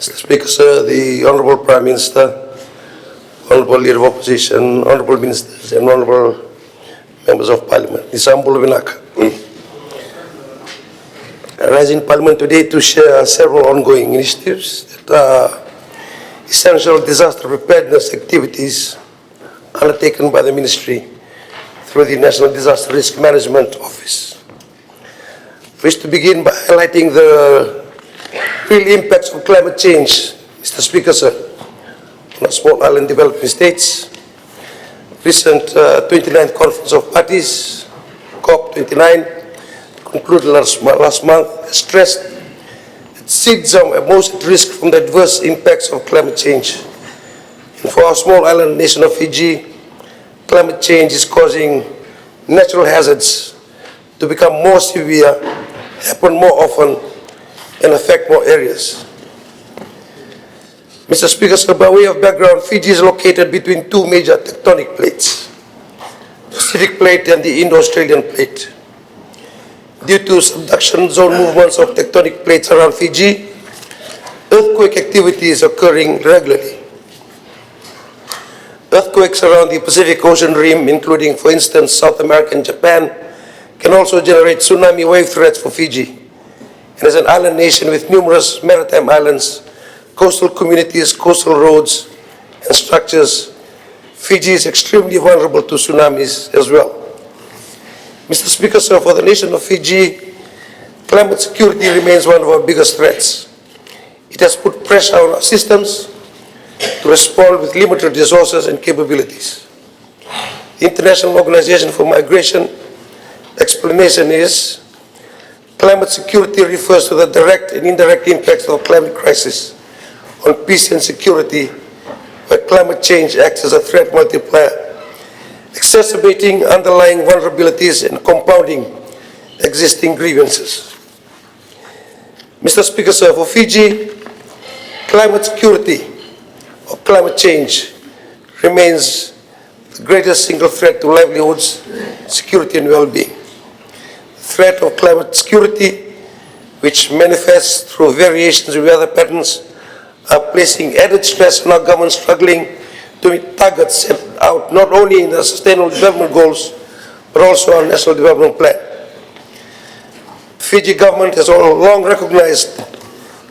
Mr. Speaker, sir, the Honourable Prime Minister, Honourable Leader of Opposition, Honourable Ministers and Honourable Members of Parliament, Nisambulu Vinaka. I rise in Parliament today to share several ongoing initiatives that are essential disaster preparedness activities undertaken by the Ministry through the National Disaster Risk Management Office. I wish to begin by highlighting the real impacts of climate change, Mr. Speaker, sir, on our small island developing states. Recent 29th Conference of Parties, COP29, concluded last month, stressed that seeds are most at risk from the adverse impacts of climate change. And for our small island nation of Fiji, climate change is causing natural hazards to become more severe, happen more often, and affect more areas. Mr. Speaker, sir, by way of background, Fiji is located between two major tectonic plates, the Pacific Plate and the Indo-Australian Plate. Due to subduction zone movements of tectonic plates around Fiji, earthquake activity is occurring regularly. Earthquakes around the Pacific Ocean rim, including, for instance, South America and Japan, can also generate tsunami wave threats for Fiji. And as an island nation with numerous maritime islands, coastal communities, coastal roads, and structures, Fiji is extremely vulnerable to tsunamis as well. Mr. Speaker, sir, for the nation of Fiji, climate security remains one of our biggest threats. It has put pressure on our systems to respond with limited resources and capabilities. The International Organization for Migration explanation is climate security refers to the direct and indirect impacts of the climate crisis on peace and security, where climate change acts as a threat multiplier, exacerbating underlying vulnerabilities and compounding existing grievances. Mr. Speaker, sir, for Fiji, climate security or climate change remains the greatest single threat to livelihoods, security and well-being. The threat of climate security, which manifests through variations in weather patterns, are placing added stress on our government struggling to meet targets set out not only in the Sustainable Development Goals, but also our National Development Plan. The Fiji government has all along recognized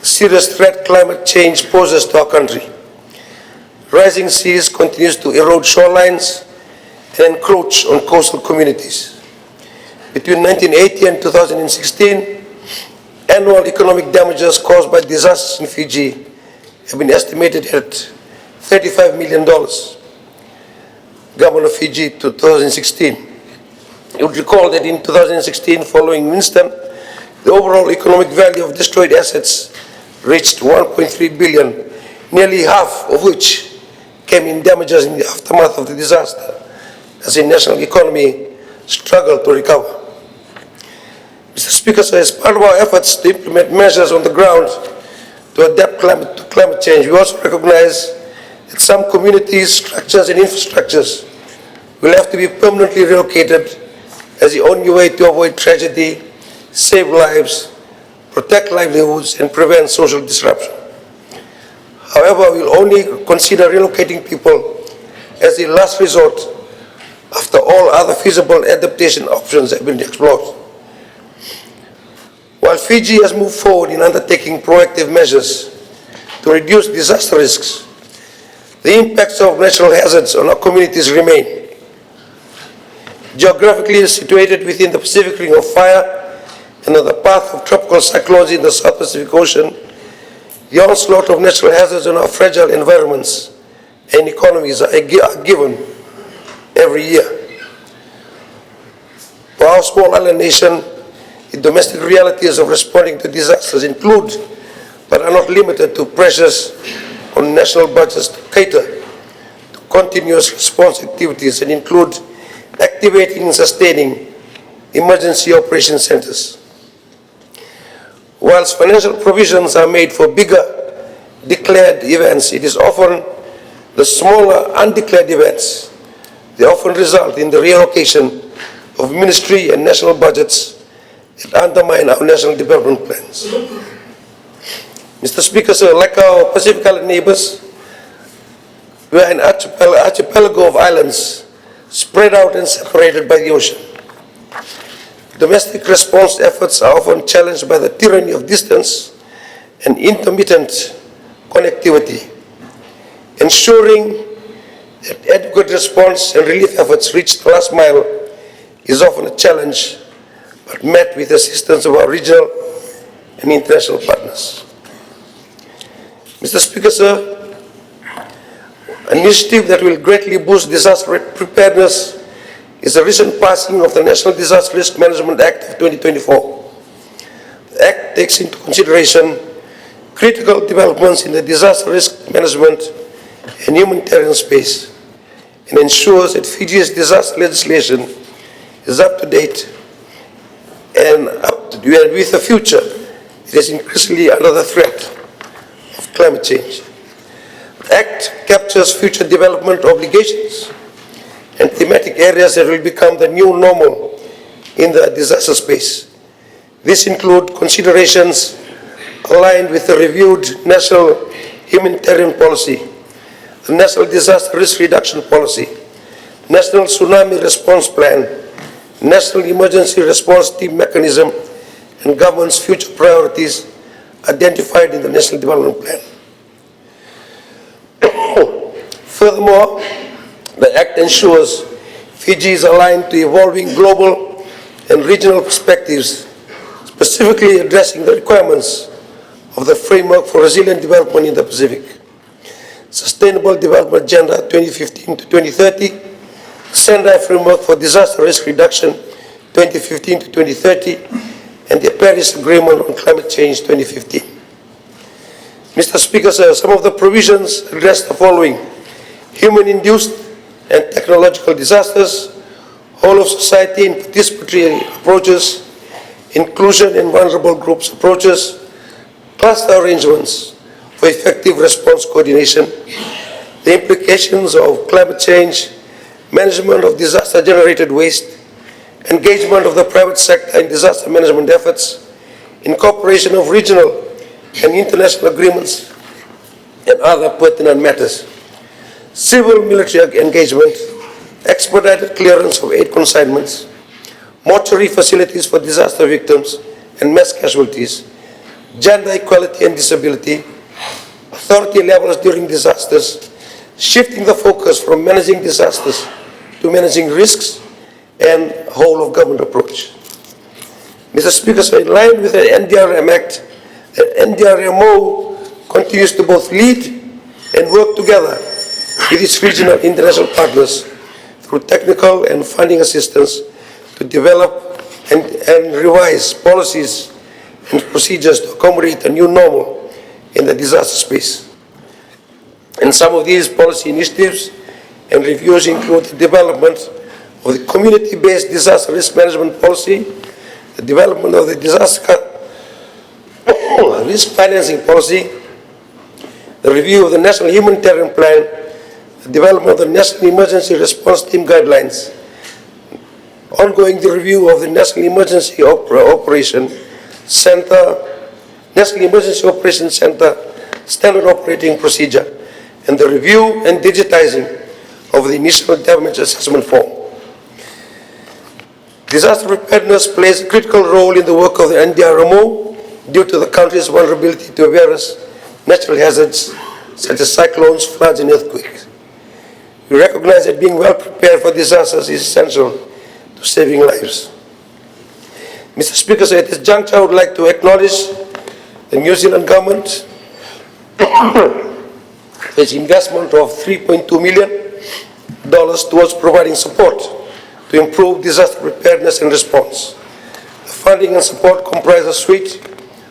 the serious threat climate change poses to our country. Rising seas continues to erode shorelines and encroach on coastal communities. Between 1980 and 2016, annual economic damages caused by disasters in Fiji have been estimated at $35 million. Government of Fiji to 2016. You would recall that in 2016, following Winston, the overall economic value of destroyed assets reached $1.3 billion, nearly half of which came in damages in the aftermath of the disaster, as the national economy struggled to recover. Mr. Speaker, so as part of our efforts to implement measures on the ground to adapt to climate change, we also recognize that some communities, structures and infrastructures will have to be permanently relocated as the only way to avoid tragedy, save lives, protect livelihoods and prevent social disruption. However, we will only consider relocating people as the last resort after all other feasible adaptation options have been explored. While Fiji has moved forward in undertaking proactive measures to reduce disaster risks, the impacts of natural hazards on our communities remain. Geographically situated within the Pacific Ring of Fire and on the path of tropical cyclones in the South Pacific Ocean, the onslaught of natural hazards on our fragile environments and economies are given every year. For our small island nation, the domestic realities of responding to disasters include, but are not limited to, pressures on national budgets to cater to continuous response activities and include activating and sustaining emergency operation centers. Whilst financial provisions are made for bigger declared events, it is often the smaller undeclared events. They often result in the reallocation of ministry and national budgets that undermine our national development plans. Mr. Speaker, sir, like our Pacific Island neighbors, we are an archipelago of islands spread out and separated by the ocean. Domestic response efforts are often challenged by the tyranny of distance and intermittent connectivity. Ensuring that adequate response and relief efforts reach the last mile is often a challenge, but met with the assistance of our regional and international partners. Mr. Speaker, sir, an initiative that will greatly boost disaster preparedness is the recent passing of the National Disaster Risk Management Act of 2024. The Act takes into consideration critical developments in the disaster risk management and humanitarian space and ensures that Fiji's disaster legislation is up to date and with the future. It is increasingly under the threat of climate change. The Act captures future development obligations and thematic areas that will become the new normal in the disaster space. These include considerations aligned with the reviewed National Humanitarian Policy, the National Disaster Risk Reduction Policy, National Tsunami Response Plan, National Emergency Response Team Mechanism, and government's future priorities identified in the National Development Plan. Furthermore, the Act ensures Fiji is aligned to evolving global and regional perspectives, specifically addressing the requirements of the Framework for Resilient Development in the Pacific, Sustainable Development Agenda 2015 to 2030, Sendai Framework for Disaster Risk Reduction 2015 to 2030, and the Paris Agreement on Climate Change 2015. Mr. Speaker, sir, some of the provisions address the following: human-induced and technological disasters, whole of society and participatory approaches, inclusion and vulnerable groups approaches, cluster arrangements for effective response coordination, the implications of climate change, management of disaster-generated waste, engagement of the private sector in disaster management efforts, incorporation of regional and international agreements, and other pertinent matters, civil-military engagement, expedited clearance of aid consignments, mortuary facilities for disaster victims and mass casualties, gender equality and disability, authority levels during disasters, shifting the focus from managing disasters to managing risks, and whole of government approach. Mr. Speaker, so in line with the NDRM Act, the NDRMO continues to both lead and work together with its regional international partners through technical and funding assistance to develop and revise policies and procedures to accommodate a new normal in the disaster space. And some of these policy initiatives and reviews include the development of the community-based disaster risk management policy, the development of the disaster risk financing policy, the review of the National Humanitarian Plan, the development of the National Emergency Response Team Guidelines, ongoing the review of the National Emergency Operation Center, National Emergency Operations Center Standard Operating Procedure, and the review and digitizing of the initial damage assessment form. Disaster preparedness plays a critical role in the work of the NDRMO due to the country's vulnerability to various natural hazards such as cyclones, floods, and earthquakes. We recognize that being well prepared for disasters is essential to saving lives. Mr. Speaker, so at this juncture, I would like to acknowledge the New Zealand government for its investment of $3.2 million towards providing support to improve disaster preparedness and response. The funding and support comprise a suite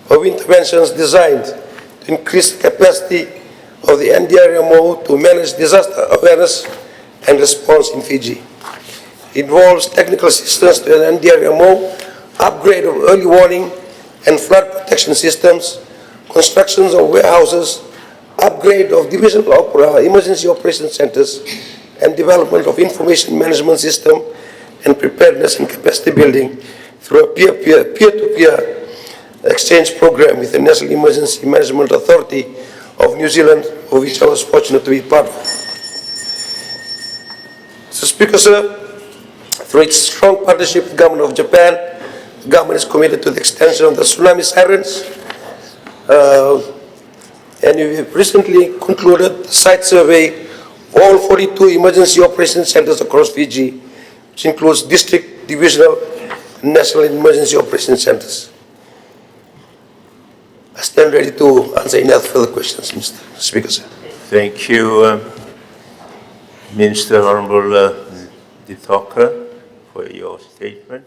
of interventions designed to increase the capacity of the NDRMO to manage disaster awareness and response in Fiji. It involves technical assistance to the NDRMO, upgrade of early warning and flood protection systems, constructions of warehouses, upgrade of divisional emergency operation centers, and development of information management system and preparedness and capacity building through a peer-to-peer exchange program with the National Emergency Management Authority of New Zealand, of which I was fortunate to be part of. Mr. Speaker, sir, through its strong partnership with the Government of Japan, the government is committed to the extension of the tsunami sirens, and we have recently concluded the site survey of all 42 emergency operation centers across Fiji, which includes district, divisional, and national emergency operation centers. I stand ready to answer any other further questions, Mr. Speaker, sir. Thank you, Minister Honorable Ditoka, for your statement.